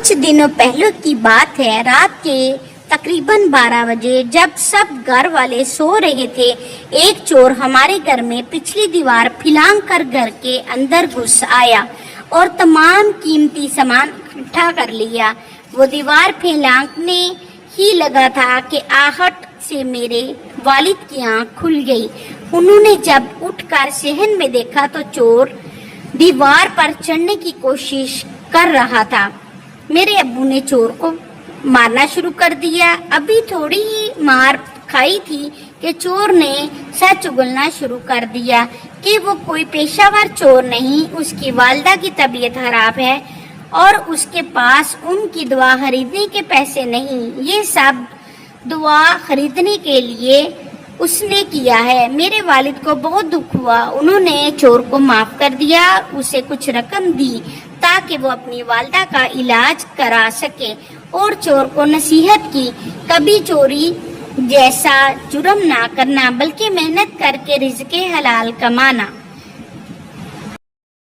کچھ دنوں پہلے کی بات ہے، رات کے تقریباً 12 بجے جب سب گھر والے سو رہے تھے، ایک چور ہمارے گھر میں پچھلی دیوار پھلانگ کر گھر کے اندر گھس آیا اور تمام قیمتی سامان اکٹھا کر لیا۔ وہ دیوار پھلانگنے ہی لگا تھا کہ آہٹ سے میرے والد کی آنکھ کھل گئی۔ انہوں نے جب اٹھ کر صحن میں دیکھا تو چور دیوار پر چڑھنے کی کوشش کر رہا تھا۔ میرے ابو نے چور کو مارنا شروع کر دیا۔ ابھی تھوڑی ہی مار کھائی تھی کہ چور نے سچ اگلنا شروع کر دیا کہ وہ کوئی پیشہ ور چور نہیں، اس کی والدہ کی طبیعت خراب ہے اور اس کے پاس ان کی دوا خریدنے کے پیسے نہیں، یہ سب دوا خریدنے کے لیے اس نے کیا ہے۔ میرے والد کو بہت دکھ ہوا، انہوں نے چور کو معاف کر دیا، اسے کچھ رقم دی تاکہ وہ اپنی والدہ کا علاج کرا سکے، اور چور کو نصیحت کی کبھی چوری جیسا جرم نہ کرنا بلکہ محنت کر کے رزق حلال کمانا۔